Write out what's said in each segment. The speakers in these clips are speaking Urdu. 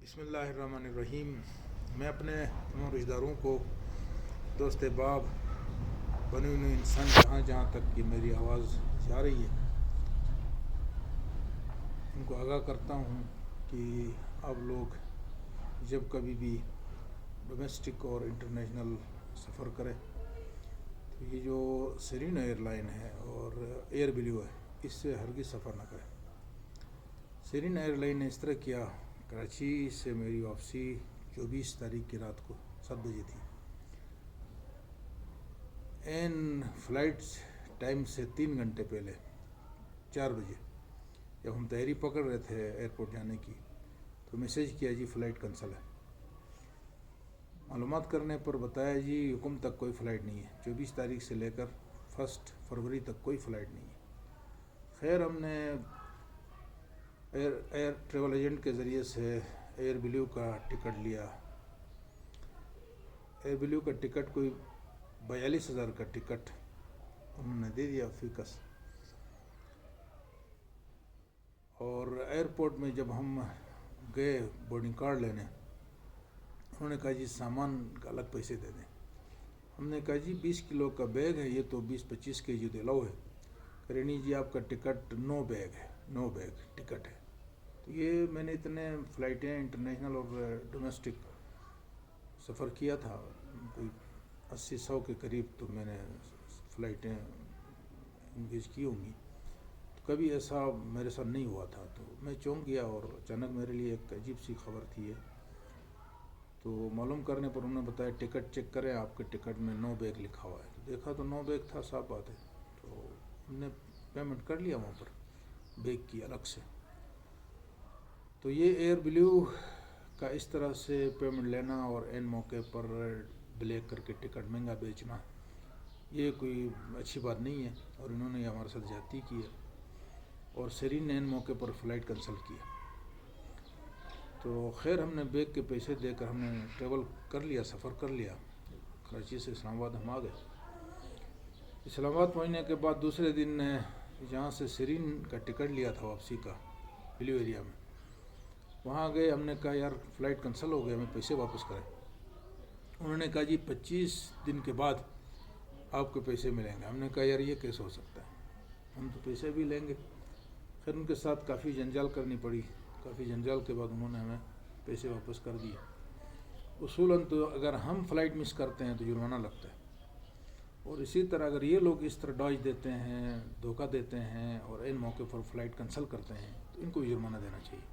بسم اللہ الرحمن الرحیم۔ میں اپنے تمام رشتہ داروں کو، دوست احباب، بنی ہوئی انسان جہاں تک کہ میری آواز جا رہی ہے، ان کو آگاہ کرتا ہوں کہ آپ لوگ جب کبھی بھی ڈومیسٹک اور انٹرنیشنل سفر کریں تو یہ جو سیرین ایئر لائن ہے اور ایئر بلیو ہے، اس سے ہرگز سفر نہ کریں۔ سیرین ایئر لائن نے اس طرح کیا، کراچی سے میری واپسی 24 تاریخ کی رات کو 7 بجے تھی۔ این فلائٹ ٹائم سے 3 گھنٹے پہلے 4 بجے جب ہم تیاری پکڑ رہے تھے ایئرپورٹ جانے کی، تو میسیج کیا جی فلائٹ کینسل ہے۔ معلومات کرنے پر بتایا جی حکم تک کوئی فلائٹ نہیں ہے، 24 تاریخ سے لے کر 1 فروری تک کوئی فلائٹ نہیں ہے۔ خیر ہم نے ایئر ٹریول ایجنٹ کے ذریعے سے ایئر بلیو کا ٹکٹ لیا۔ ایئر بلیو کا ٹکٹ کوئی 42,000 کا ٹکٹ انہوں نے دے دیا فیکس۔ اور ایئرپورٹ میں جب ہم گئے بورڈنگ کارڈ لینے، انہوں نے کہا جی سامان کا الگ پیسے دے دیں۔ ہم نے کہا جی 20 کلو کا بیگ ہے، یہ تو 20-25 کے جی تو الاؤ ہے۔ کہہ نہیں جی آپ کا ٹکٹ 9 بیگ ہے، 9 بیگ ٹکٹ ہے۔ تو یہ میں نے اتنے فلائٹیں انٹرنیشنل اور ڈومیسٹک سفر کیا تھا، کوئی 80-100 کے قریب تو میں نے فلائٹیں انگیج کی ہوں گی، تو کبھی ایسا میرے ساتھ نہیں ہوا تھا۔ تو میں چونک گیا اور اچانک میرے لیے ایک عجیب سی خبر تھی یہ۔ تو معلوم کرنے پر انہوں نے بتایا ٹکٹ چیک کریں، آپ کے ٹکٹ میں 9 بیگ لکھا ہوا ہے۔ تو دیکھا تو 9 بیگ تھا، صاف بات ہے۔ تو ہم نے پیمنٹ کر لیا وہاں پر بیگ کی الگ سے۔ تو یہ ایئر بلیو کا اس طرح سے پیمنٹ لینا اور این موقع پر بلیک کر کے ٹکٹ مہنگا بیچنا، یہ کوئی اچھی بات نہیں ہے، اور انہوں نے ہمارے ساتھ زیادتی کی ہے، اور سیرین نے ان موقع پر فلائٹ کینسل کی۔ تو خیر ہم نے بیگ کے پیسے دے کر ہم نے ٹریول کر لیا، سفر کر لیا۔ کراچی سے اسلام آباد ہم آ گئے۔ اسلام آباد پہنچنے کے بعد دوسرے دن جہاں سے سیرین کا ٹکٹ لیا تھا واپسی کا بلیو ایریا میں، وہاں گئے۔ ہم نے کہا یار فلائٹ کینسل ہو گیا، ہمیں پیسے واپس کریں۔ انہوں نے کہا جی 25 دن کے بعد آپ کو پیسے ملیں گے۔ ہم نے کہا یار یہ کیسے ہو سکتا ہے، ہم تو پیسے بھی لیں گے۔ پھر ان کے ساتھ کافی جنجال کرنی پڑی۔ کافی جنجال کے بعد انہوں نے ہمیں پیسے واپس کر دیے۔ اصولاً تو اگر ہم فلائٹ مس کرتے ہیں تو جرمانہ لگتا ہے، اور اسی طرح اگر یہ لوگ اس طرح ڈاج دیتے ہیں، دھوکہ دیتے ہیں اور ان موقع پر فلائٹ کینسل کرتے ہیں تو ان کو بھی جرمانہ دینا چاہیے۔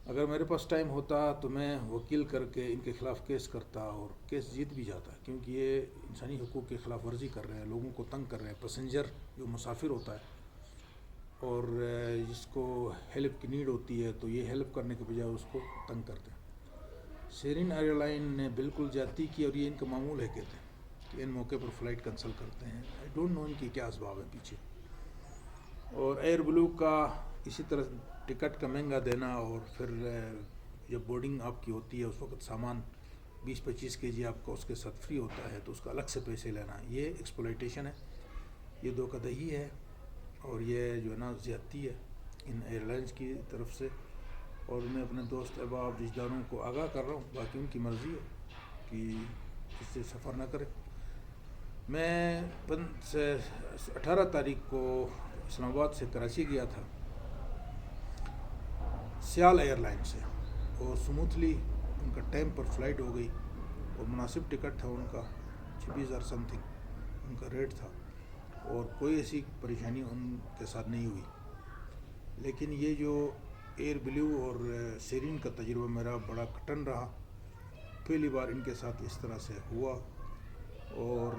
اگر میرے پاس ٹائم ہوتا تو میں وکیل کر کے ان کے خلاف کیس کرتا اور کیس جیت بھی جاتا، کیونکہ یہ انسانی حقوق کی خلاف ورزی کر رہے ہیں، لوگوں کو تنگ کر رہے ہیں۔ پیسنجر جو مسافر ہوتا ہے اور جس کو ہیلپ کی نیڈ ہوتی ہے، تو یہ ہیلپ کرنے کے بجائے اس کو تنگ کرتے ہیں۔ سیرین ایئر لائن نے بالکل زیادتی کی، اور یہ ان کا معمول ہے کہتے ہیں کہ ان موقع پر فلائٹ کینسل کرتے ہیں۔ آئی ڈونٹ نو ان کی کیا اسباب ہیں پیچھے۔ اور ایئر بلیو کا اسی طرح ٹکٹ کا مہنگا دینا، اور پھر جب بورڈنگ آپ کی ہوتی ہے اس وقت سامان 20-25 کے جی آپ کا اس کے ساتھ فری ہوتا ہے، تو اس کا الگ سے پیسے لینا، یہ ایکسپلائٹیشن ہے، یہ دھوکہ دہی ہے، اور یہ جو ہے نا زیادتی ہے ان ایئر لائنس کی طرف سے۔ اور میں اپنے دوست احباب رشتہ داروں کو آگاہ کر رہا ہوں، باقی ان کی مرضی ہے کہ اس سے سفر نہ کرے۔ میں 18 تاریخ کو اسلام آباد سے کراچی گیا تھا سیال ایئر لائن سے، اور سموتھلی ان کا ٹائم پر فلائٹ ہو گئی، اور مناسب ٹکٹ تھا ان کا 26,000 سم تھنگ ان کا ریٹ تھا، اور کوئی ایسی پریشانی ان کے ساتھ نہیں ہوئی۔ لیکن یہ جو ایئر بلیو اور سیرین کا تجربہ میرا بڑا کٹن رہا، پہلی بار ان کے ساتھ اس طرح سے ہوا، اور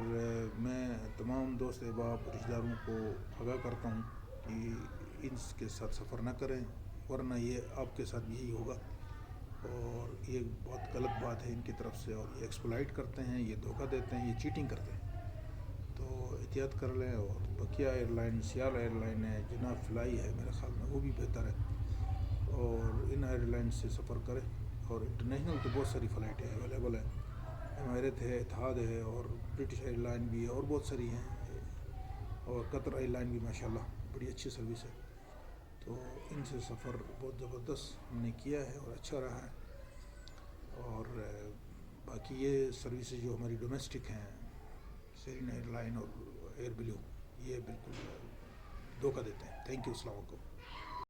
میں تمام دوست احباب رشتہ داروں کو آگاہ کرتا ہوں کہ ان کے ساتھ سفر نہ کریں، ورنہ یہ آپ کے ساتھ بھی یہی ہوگا، اور یہ بہت غلط بات ہے ان کی طرف سے، اور یہ ایکسپلائٹ کرتے ہیں، یہ دھوکہ دیتے ہیں، یہ چیٹنگ کرتے ہیں۔ تو احتیاط کر لیں۔ اور بقیہ ایئر لائن، سیال ایئر لائن ہے، جناب فلائی ہے، میرے خیال میں وہ بھی بہتر ہے، اور ان ایئر لائن سے سفر کریں۔ اور انٹرنیشنل تو بہت ساری فلائٹیں اویلیبل ہیں، ایمریٹ ہے، اتحاد ہے، اور برٹش ایئر لائن بھی ہے، اور بہت ساری ہیں، اور قطر ایئر لائن بھی ماشاءاللہ بڑی اچھی سروس ہے۔ تو ان سے سفر بہت زبردست ہم نے کیا ہے اور اچھا رہا ہے. اور باقی یہ سروسز جو ہماری ڈومیسٹک ہیں سیرین ایئر لائن اور ایئر بلیو یہ بالکل دھوکہ دیتے ہیں. Thank you. السلام علیکم.